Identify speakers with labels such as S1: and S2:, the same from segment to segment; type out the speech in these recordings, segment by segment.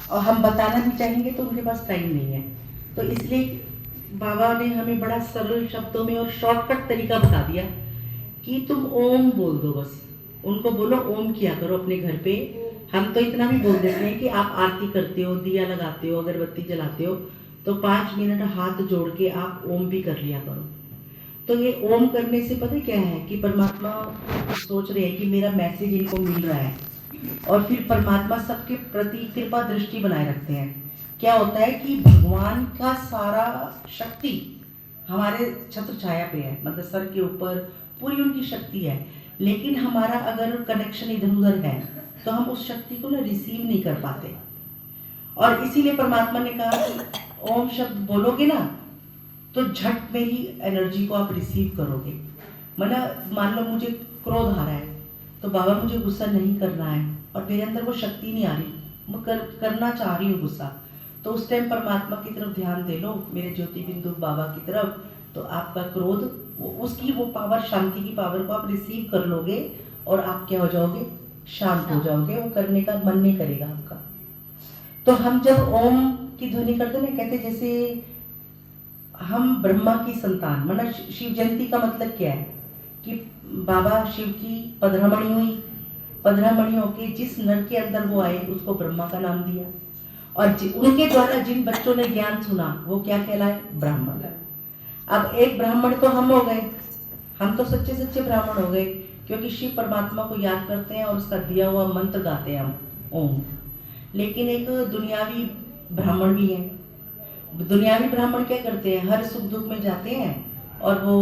S1: और हम बताना भी चाहेंगे तो उनके पास टाइम नहीं है। तो इसलिए बाबा ने हमें बड़ा सरल शब्दों में और शॉर्टकट तरीका बता दिया कि तुम ओम बोल दो, बस उनको बोलो ओम किया करो अपने घर पे। हम तो इतना भी बोल देते हैं कि आप आरती करते हो, दिया लगाते हो, अगरबत्ती जलाते हो, तो 5 मिनट हाथ जोड़ के आप ओम भी कर लिया करो। तो ये ओम करने से पता क्या है कि परमात्मा सोच रहे हैं कि मेरा मैसेज इनको मिल रहा है, और फिर परमात्मा सबके प्रति कृपा दृष्टि बनाए रखते हैं। क्या होता है कि भगवान का सारा शक्ति हमारे छत्र छाया पे है, मतलब सर के ऊपर पूरी उनकी शक्ति है, लेकिन हमारा अगर कनेक्शन इधर उधर है तो हम उस शक्ति को ना रिसीव नहीं कर पाते। और इसीलिए परमात्मा ने कहा कि ओम शब्द बोलोगे ना तो झट में ही एनर्जी को आप रिसीव करोगे। मतलब मान लो मुझे क्रोध आ रहा है तो बाबा मुझे गुस्सा नहीं करना है और मेरे अंदर वो शक्ति नहीं आ रही, मैं करना चाह रही हूँ गुस्सा, तो उस टाइम परमात्मा की तरफ ध्यान दे लो, मेरे ज्योति बिंदु बाबा की तरफ, तो आपका क्रोध उसकी वो पावर, शांति की पावर को आप रिसीव कर लोगे और आप क्या हो जाओगे, शांत हो जाओगे, वो करने का मन नहीं करेगा आपका। तो हम जब ओम की ध्वनि करते ना, कहते जैसे हम ब्रह्मा की संतान, मतलब शिव जयंती का मतलब क्या है कि बाबा शिव की 15 मणि हुई, 15 मणियों के जिस नर के अंदर वो आए उसको ब्रह्मा का नाम दिया, और उनके द्वारा जिन बच्चों ने ज्ञान सुना वो क्या कहलाए, ब्राह्मण। अब एक ब्राह्मण तो हम हो गए, हम तो सच्चे सच्चे ब्राह्मण हो गए, क्योंकि शिव परमात्मा को याद करते हैं और उसका दिया हुआ मंत्र गाते हैं हम ओम। लेकिन एक दुनियावी ब्राह्मण भी है। दुनियावी ब्राह्मण क्या करते हैं, हर सुख दुख में जाते हैं और वो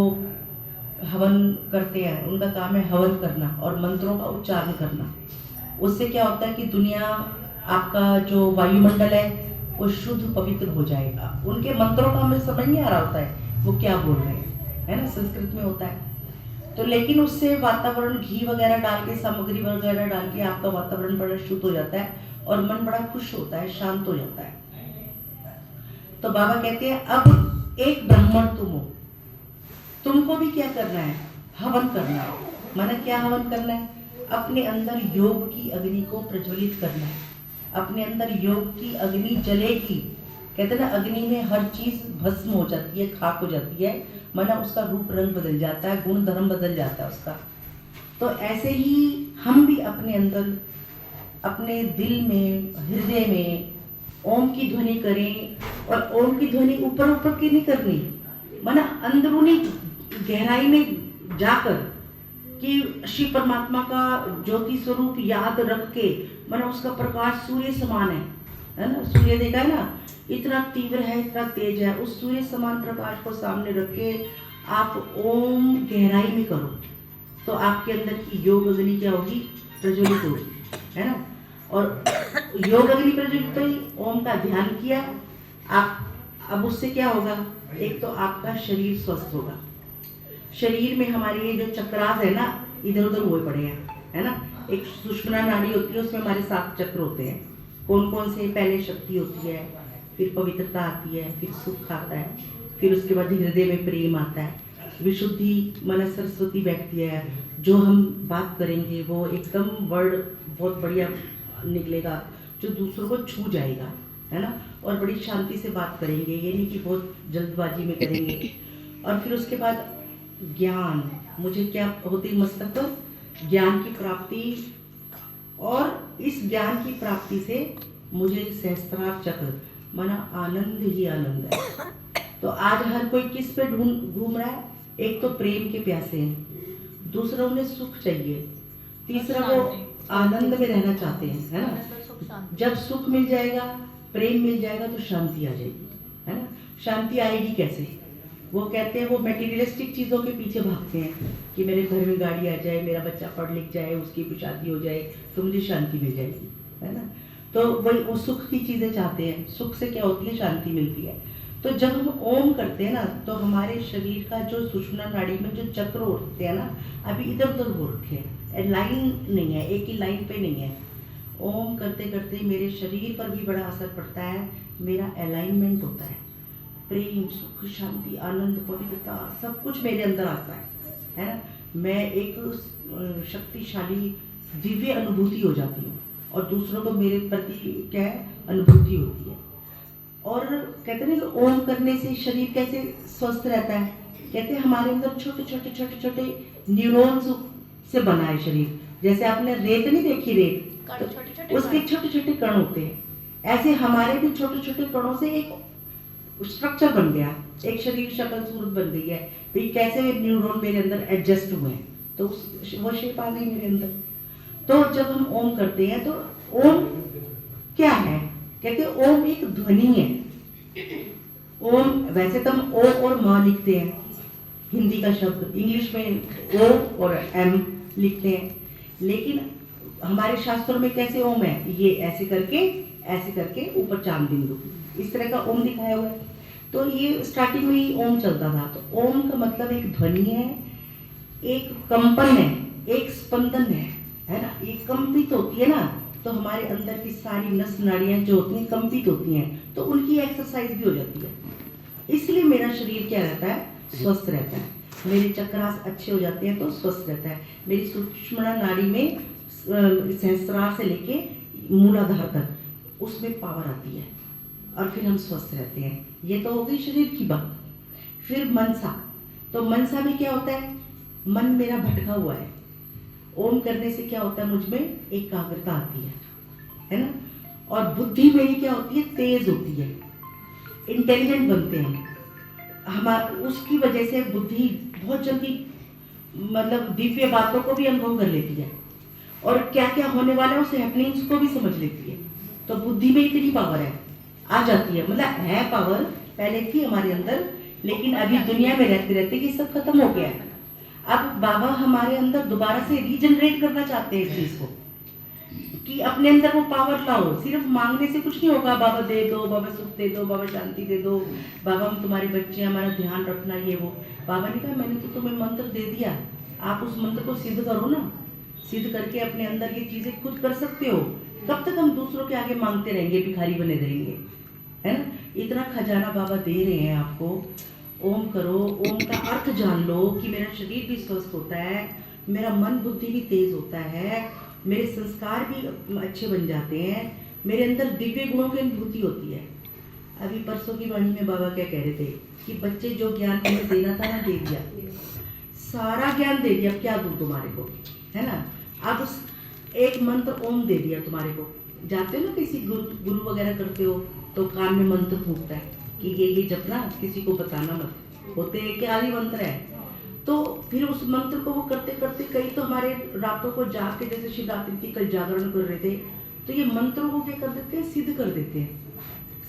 S1: हवन करते हैं, उनका काम है हवन करना और मंत्रों का उच्चारण करना। उससे क्या होता है कि दुनिया, आपका जो वायुमंडल है वो शुद्ध पवित्र हो जाएगा। उनके मंत्रों का हमें समझ नहीं आ रहा होता है वो क्या बोल रहे हैं, है ना, संस्कृत में होता है। तो लेकिन उससे वातावरण, घी वगैरह डाल के, सामग्री वगैरह डाल के आपका वातावरण बड़ा शुद्ध हो जाता है और मन बड़ा खुश होता है, शांत हो जाता है। तो बाबा कहते हैं अब एक ब्राह्मण तुम हो, तुमको भी क्या करना है, हवन करना है। माना क्या हवन करना है, अपने अंदर योग की अग्नि को प्रज्वलित करना है, अपने अंदर योग की अग्नि जलेगी। कहते हैं ना, अग्नि में हर चीज भस्म हो जाती है, खाक हो जाती है, माना उसका रूप रंग बदल जाता है, गुण धर्म बदल जाता है उसका। तो ऐसे ही हम भी अपने अंदर, अपने दिल में, हृदय में ओम की ध्वनि करें। और ओम की ध्वनि ऊपर ऊपर की नहीं करनी, माना अंदरूनी गहराई में जाकर कि शिव परमात्मा का ज्योति स्वरूप याद रख के, माना उसका प्रकाश सूर्य समान है ना, सूर्य देखा है ना, इतना तीव्र है, इतना तेज है, उस सूर्य समान प्रकाश को सामने रख के आप ओम गहराई में करो, तो आपके अंदर की योग अग्नि क्या होगी, प्रज्वलित होगी, है ना। और योग अग्नि प्रज्वलित हुई, ओम का ध्यान किया आप, अब उससे क्या होगा, एक तो आपका शरीर स्वस्थ होगा। शरीर में हमारे ये जो चक्रास है ना, इधर उधर हुए पड़े हैं, है ना। एक सुषुम्ना नाड़ी होती है, उसमें हमारे 7 चक्र होते हैं। कौन कौन से, पहले शक्ति होती है, फिर पवित्रता आती है, फिर सुख आता है, फिर उसके बाद हृदय में प्रेम आता है, विशुद्धि मन सरस्वती बैठती है। जो हम बात करेंगे वो एकदम वर्ड बहुत बढ़िया निकलेगा, जो दूसरों को छू जाएगा, है ना। और बड़ी शांति से बात करेंगे, ये नहीं कि बहुत जल्दबाजी में करेंगे। और फिर उसके बाद ज्ञान, मुझे क्या होती मस्तक पर ज्ञान की प्राप्ति, और इस ज्ञान की प्राप्ति से मुझे सहस्त्रार चक्र, माना आनंद ही आनंद है। तो आज हर कोई किस पे घूम रहा है, एक तो प्रेम के प्यासे हैं, दूसरा उन्हें सुख चाहिए, तीसरा वो आनंद में रहना चाहते हैं, है ना। जब सुख मिल जाएगा, प्रेम मिल जाएगा तो शांति आ जाएगी, है ना। शांति आएगी कैसे, वो कहते हैं, वो मटेरियलिस्टिक चीज़ों के पीछे भागते हैं कि मेरे घर में गाड़ी आ जाए, मेरा बच्चा पढ़ लिख जाए, उसकी भी शादी हो जाए तो मुझे शांति मिल जाएगी, है ना। तो वही वो सुख की चीज़ें चाहते हैं, सुख से क्या होती है, शांति मिलती है। तो जब हम ओम करते हैं ना, तो हमारे शरीर का जो सुषुम्ना नाड़ी में जो चक्र होते हैं ना, अभी इधर उधर हो रखे हैं, लाइन नहीं है, एक ही लाइन पे नहीं है। ओम करते करते मेरे शरीर पर भी बड़ा असर पड़ता है, मेरा अलाइनमेंट होता है, प्रेम, सुख, शांति, आनंद, पवित्रता सब कुछ मेरे अंदर आता है ना। मैं एक शक्तिशाली दिव्य अनुभूति हो जाती हूँ, और दूसरों को मेरे प्रति क्या है अनुभूति होती है। और कहते हैं ना ओम करने से शरीर कैसे स्वस्थ रहता है, कहते हैं हमारे अंदर छोटे छोटे छोटे छोटे न्यूरॉन्स से बना है शरीर। जैसे आपने रेत नहीं देखी, रेत तो उसके छोटे छोटे कण होते हैं, ऐसे हमारे भी छोटे छोटे कणों से एक स्ट्रक्चर बन गया, एक शरीर शक्ल सूरत बन गई है। भाई कैसे न्यूरॉन मेरे अंदर एडजस्ट हुए हैं, तो वो शेप आ गई मेरे अंदर। तो जब हम ओम करते हैं तो ओम क्या है, कहते हैं ओम एक ध्वनि है। ओम वैसे तो हम ओ और म लिखते हैं, हिंदी का शब्द, इंग्लिश में ओ और एम लिखते हैं, लेकिन हमारे शास्त्रों में कैसे ओम है, ये ऐसे करके ऊपर चांद बिंदु इस तरह का ओम दिखाया हुआ है। तो ये स्टार्टिंग में ही ओम चलता था। तो ओम का मतलब एक ध्वनि है, एक कंपन है, एक स्पंदन है ना। ये कंपित होती है ना, तो हमारे अंदर की सारी नस नाड़ियां जो होती हैं कंपित होती हैं, तो उनकी एक्सरसाइज भी हो जाती है। इसलिए मेरा शरीर क्या रहता है, स्वस्थ रहता है। मेरे चक्रास अच्छे हो जाते हैं तो स्वस्थ रहता है। मेरी सुषुम्ना नाड़ी में सहस्त्रार से लेके मूलाधार तक उसमें पावर आती है और फिर हम स्वस्थ रहते हैं। ये तो हो गई शरीर की बात। फिर मनसा, तो मनसा में क्या होता है, मन मेरा भटका हुआ है। ओम करने से क्या होता है, मुझ में एकाग्रता आती है ना। और बुद्धि मेरी क्या होती है, तेज होती है, इंटेलिजेंट बनते हैं उसकी वजह से बुद्धि बहुत जल्दी मतलब दिव्य बातों को भी अनुभव कर लेती है और क्या क्या होने वाला है उस हैपनिंग्स को भी समझ लेती है। तो बुद्धि में इतनी पावर है, आ जाती है, मतलब है पावर, पहले थी हमारे अंदर, लेकिन अभी दुनिया में रहते रहते कि सब खत्म हो गया है। अब बाबा हमारे अंदर दोबारा से रीजनरेट करना चाहते हैं इस चीज को, कि अपने अंदर वो पावर लाओ। सिर्फ मांगने से कुछ नहीं होगा, बाबा दे दो, बाबा सुख दे दो, बाबा शांति दे दो, बाबा हम तुम्हारे बच्चे, हमारा ध्यान रखना, ये वो। बाबा ने कहा मैंने तो तुम्हें मंत्र दे दिया, आप उस मंत्र को सिद्ध करो ना। सिद्ध करके अपने अंदर ये चीजें खुद कर सकते हो। कब तक हम दूसरों के आगे मांगते रहेंगे, भिखारी बने रहेंगे, है ना। इतना खजाना बाबा दे रहे हैं आपको। ओम करो, ओम का अर्थ जान लो कि मेरा शरीर भी स्वस्थ होता है, मेरा मन बुद्धि भी तेज होता है, मेरे संस्कार भी अच्छे बन जाते हैं, मेरे अंदर दिव्य गुणों की अनुभूति होती है। अभी परसों की वाणी में बाबा क्या कह रहे थे कि बच्चे जो ज्ञान तुम्हें देना था ना, दे दिया, सारा ज्ञान दे दिया, अब क्या दूं तुम्हारे को, है ना। अब एक मंत्र ओम दे दिया तुम्हारे को। जाते हो ना किसी गुरु वगैरह करते हो तो कान में मंत्र फूकता है कि ये जपना, किसी को बताना मत, होते हैं क्या ही मंत्र है। तो फिर उस मंत्र को वो करते करते कई तो हमारे रातों को जाग के, जैसे शिवरात्रि की कल जागरण कर रहे थे, तो ये मंत्रों को क्या कर देते हैं, सिद्ध कर देते हैं।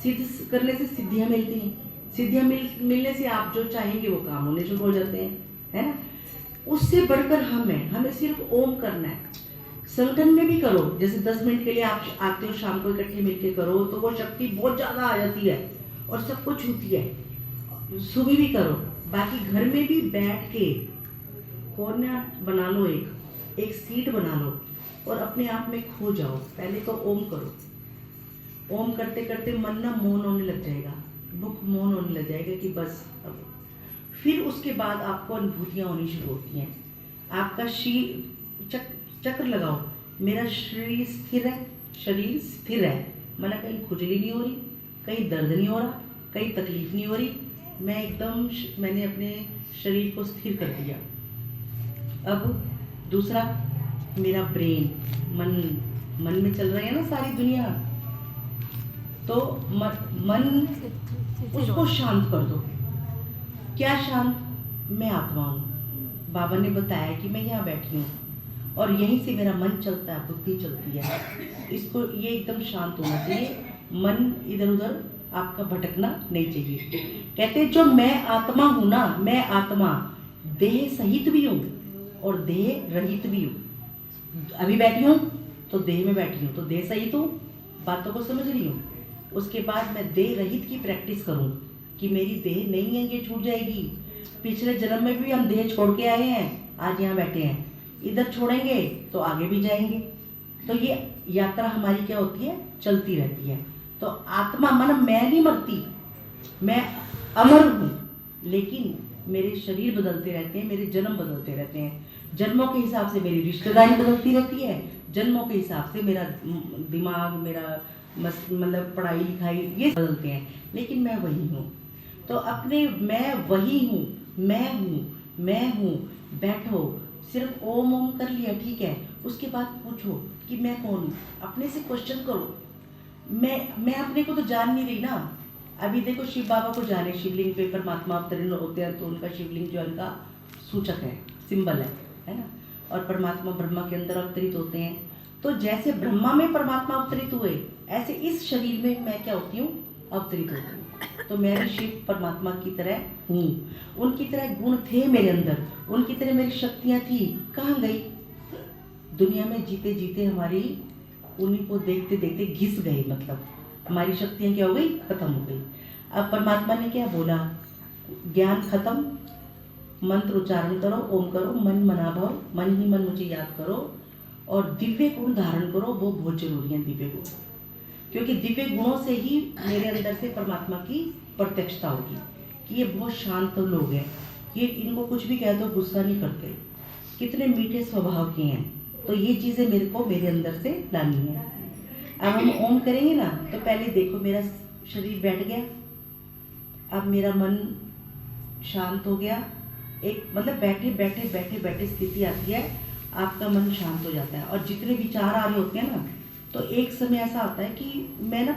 S1: सिद्ध करने से सिद्धियां मिलती हैं, सिद्धियां मिलने से आप जो चाहेंगे वो काम होने शुरू हो जाते हैं, है ना। उससे बढ़कर हमें सिर्फ ओम करना है। संगठन में भी करो, जैसे 10 मिनट के लिए आप आते हो शाम को इकट्ठे मिलके करो, तो वो शक्ति बहुत ज्यादा आ जाती है और सबको छूती है। सुबह भी करो, बाकी घर में भी बैठ के कोर्नर बना लो, एक सीट बना लो और अपने आप में खो जाओ। पहले तो ओम करो, ओम करते करते मन ना मौन होने लग जाएगा, मुख मौन होने लग जाएगा कि बस अब। फिर उसके बाद आपको अनुभूतियां होनी शुरू होती हैं। आपका चक्र लगाओ, मेरा शरीर स्थिर है, शरीर स्थिर है, मतलब कहीं खुजली नहीं हो रही, कहीं दर्द नहीं हो रहा, कहीं तकलीफ नहीं हो रही, मैं एकदम मैंने अपने शरीर को स्थिर कर दिया। अब दूसरा, मेरा ब्रेन, मन में चल रही है ना सारी दुनिया, तो मन उसको शांत कर दो। क्या शांत, मैं आत्मा हूँ, बाबा ने बताया कि मैं यहाँ बैठी हूँ और यहीं से मेरा मन चलता है, बुद्धि चलती है, इसको ये एकदम शांत होना चाहिए, मन इधर उधर आपका भटकना नहीं चाहिए। कहते हैं जो मैं आत्मा हूं ना, मैं आत्मा देह सहित भी हूं और देह रहित भी हूं। अभी बैठी हूं तो देह में बैठी हूं, तो देह सहित हूं, बातों को समझ रही हूं। उसके बाद मैं देह रहित की प्रैक्टिस करूं कि मेरी देह नहीं है, ये छूट जाएगी। पिछले जन्म में भी हम देह छोड़ के आए हैं, आज यहाँ बैठे हैं, इधर छोड़ेंगे तो आगे भी जाएंगे। तो ये यात्रा हमारी क्या होती है, चलती रहती है। तो आत्मा मन, मैं नहीं मरती, मैं अमर हूँ, लेकिन मेरे शरीर बदलते रहते हैं, मेरे जन्म बदलते रहते हैं, जन्मों के हिसाब से मेरी रिश्तेदारी बदलती रहती है, जन्मों के हिसाब से मेरा दिमाग, मेरा मतलब पढ़ाई लिखाई ये बदलते हैं, लेकिन मैं वही हूँ। तो अपने मैं वही हूँ, मैं हूँ, बैठो, सिर्फ ओम ओम कर लिया, ठीक है, उसके बाद पूछो कि मैं कौन हूँ, अपने से क्वेश्चन करो। मैं अपने को तो जान नहीं रही ना। अभी देखो शिव बाबा को जाने, शिवलिंग पे परमात्मा अवतरण होते हैं, तो उनका शिवलिंग जो है उनका सूचक है, सिंबल है ना। और परमात्मा ब्रह्मा के अंदर अवतरित होते हैं। तो जैसे ब्रह्मा में परमात्मा अवतरित हुए, ऐसे इस शरीर में मैं क्या होती हूँ, अवतरित होती हूँ। तो मैं भी शिव परमात्मा की तरह हूँ। उनकी तरह गुण थे मेरे अंदर, उनकी तरह मेरी शक्तियाँ थी, कहाँ गई? दुनिया में जीते जीते हमारी उन्हीं को देखते देखते घिस गए, मतलब हमारी शक्तियाँ क्या हो गई, खत्म हो गई। अब परमात्मा ने क्या बोला, ज्ञान खत्म, मंत्र उच्चारण करो, ओम करो, मन मना भाव, मन ही मन मुझे याद करो, और दिव्य गुण धारण करो, वो बहुत जरूरी है दिव्य गुण, क्योंकि दिव्य गुणों से ही मेरे अंदर से परमात्मा की प्रत्यक्षता होगी कि ये बहुत शांत लोग हैं, ये इनको कुछ भी कह दो गुस्सा नहीं करते, कितने मीठे स्वभाव के हैं। तो ये चीज़ें मेरे को मेरे अंदर से लानी है। अब हम ओम करेंगे ना, तो पहले देखो मेरा शरीर बैठ गया, अब मेरा मन शांत हो गया। एक मतलब बैठे बैठे बैठे बैठे स्थिति आती है, आपका मन शांत हो जाता है, और जितने विचार आ रहे होते हैं ना, तो एक समय ऐसा आता है कि मैं ना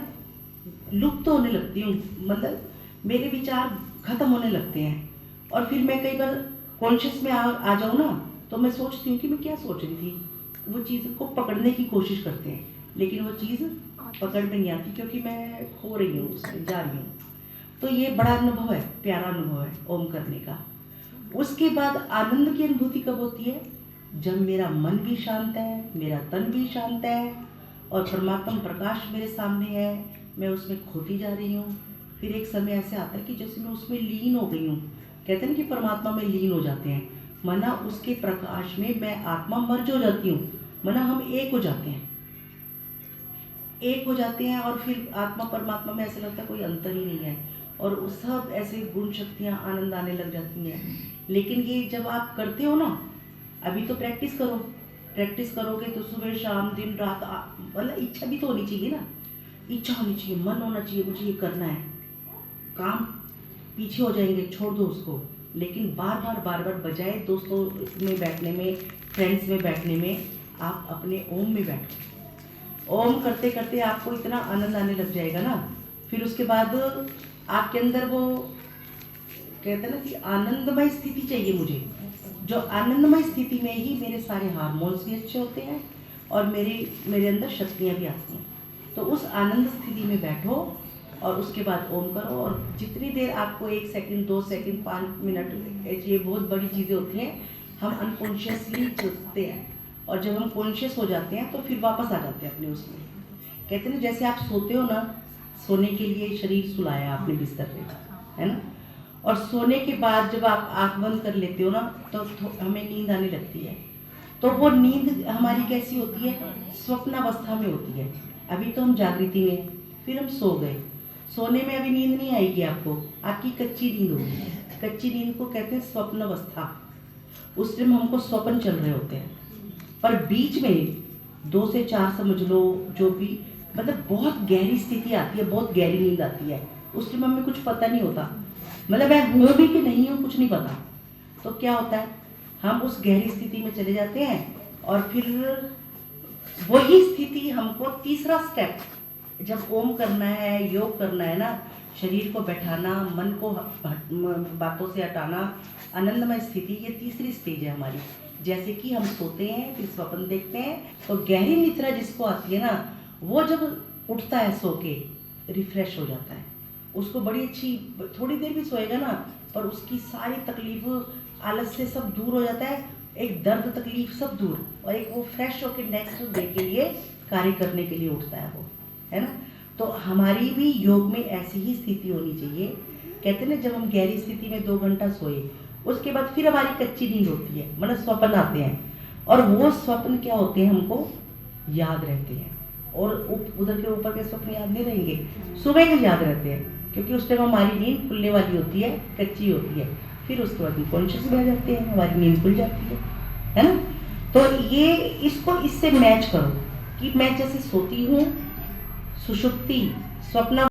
S1: लुप्त होने लगती हूँ, मतलब मेरे विचार खत्म होने लगते हैं। और फिर मैं कई बार कॉन्शियस में आ जाऊँ ना, तो मैं सोचती हूँ कि मैं क्या सोच रही थी, वो चीज़ को पकड़ने की कोशिश करते हैं, लेकिन वो चीज़ पकड़ में नहीं आती, क्योंकि मैं खो रही हूँ, उसमें जा रही हूँ। तो ये बड़ा अनुभव है, प्यारा अनुभव है ओम करने का। उसके बाद आनंद की अनुभूति कब होती है, जब मेरा मन भी शांत है, मेरा तन भी शांत है, और परमात्मा प्रकाश मेरे सामने है, मैं उसमें खोती जा रही हूँ। फिर एक समय ऐसे आता है कि जैसे मैं उसमें लीन हो गई हूँ, कहते हैं ना कि परमात्मा में लीन हो जाते हैं, मना उसके प्रकाश में मैं आत्मा मर्ज हो जाती हूँ, मना हम एक हो जाते हैं, एक हो जाते हैं। और फिर आत्मा परमात्मा में ऐसा लगता है कोई अंतर ही नहीं है, और उस सब ऐसे गुण शक्तियाँ आनंद आने लग जाती हैं। लेकिन ये जब आप करते हो ना, अभी तो प्रैक्टिस करो, प्रैक्टिस करोगे तो सुबह शाम दिन रात, मतलब इच्छा भी तो होनी चाहिए ना, इच्छा होनी चाहिए, मन होना चाहिए, मुझे ये करना है। काम पीछे हो जाएंगे, छोड़ दो उसको, लेकिन बार बार बजाय दोस्तों में बैठने में, फ्रेंड्स में बैठने में, आप अपने ओम में बैठो। ओम करते करते आपको इतना आनंद आने लग जाएगा ना, फिर उसके बाद आपके अंदर वो कहते हैं ना कि आनंदमय स्थिति चाहिए मुझे, जो आनंदमय स्थिति में ही मेरे सारे हार्मोन्स भी अच्छे होते हैं, और मेरे अंदर शक्तियाँ भी आती हैं। तो उस आनंद स्थिति में बैठो, और उसके बाद ओम करो, और जितनी देर आपको 1 सेकंड 2 सेकंड 5 मिनट, ये बहुत बड़ी चीज़ें होती हैं, हम अनकॉन्शियसली चलते हैं, और जब हम कॉन्शियस हो जाते हैं तो फिर वापस आ जाते हैं अपने उसमें। कहते हैं जैसे आप सोते हो ना, सोने के लिए शरीर सुलाया आपने बिस्तर पे, है ना, और सोने के बाद जब आप आँख बंद कर लेते हो ना, तो हमें नींद आने लगती है। तो वो नींद हमारी कैसी होती है, स्वप्नावस्था में होती है। अभी तो हम जागृति में, फिर हम सो गए, सोने में अभी नींद नहीं आएगी आपको, आपकी कच्ची नींद होगी। कच्ची नींद को कहते हैं स्वप्नावस्था, उस टाइम हमको स्वप्न चल रहे होते हैं, पर बीच में 2 से 4 समझ लो, जो भी मतलब बहुत गहरी स्थिति आती है, बहुत गहरी नींद आती है, उस टाइम हमें कुछ पता नहीं होता, मतलब मैं हूँ भी कि नहीं हूँ कुछ नहीं पता। तो क्या होता है, हम उस गहरी स्थिति में चले जाते हैं, और फिर वही स्थिति हमको तीसरा स्टेप, जब ओम करना है, योग करना है ना, शरीर को बैठाना, मन को बातों से हटाना, आनंदमय स्थिति, ये तीसरी स्टेज है हमारी। जैसे कि हम सोते हैं, फिर स्वप्न देखते हैं, तो गहरी निद्रा जिसको आती है ना, वो जब उठता है सो के, रिफ्रेश हो जाता है, उसको बड़ी अच्छी, थोड़ी देर भी सोएगा ना, पर उसकी सारी तकलीफ, आलस सब दूर हो जाता है, एक दर्द तकलीफ सब दूर, और एक वो फ्रेश होकर नेक्स्ट डे के लिए कार्य करने के लिए उठता है वो, है ना। तो हमारी भी योग में ऐसी ही स्थिति होनी चाहिए। कहते हैं ना, जब हम गहरी स्थिति में 2 घंटा सोए, उसके बाद फिर हमारी कच्ची नींद होती है, मतलब स्वप्न आते हैं, और वो स्वप्न क्या होते हैं, हमको याद रहते हैं, और उधर के ऊपर के स्वप्न याद नहीं रहेंगे, सुबह के याद रहते हैं, क्योंकि उस टाइम हमारी नींद खुलने वाली होती है, कच्ची होती है। फिर उसके बाद हम कॉन्शियस में आ जाते हैं, हमारी नींद खुल जाती है ना। तो ये इसको इससे मैच करो कि मैं जैसे सोती हूँ, सुषुप्ति, स्वप्न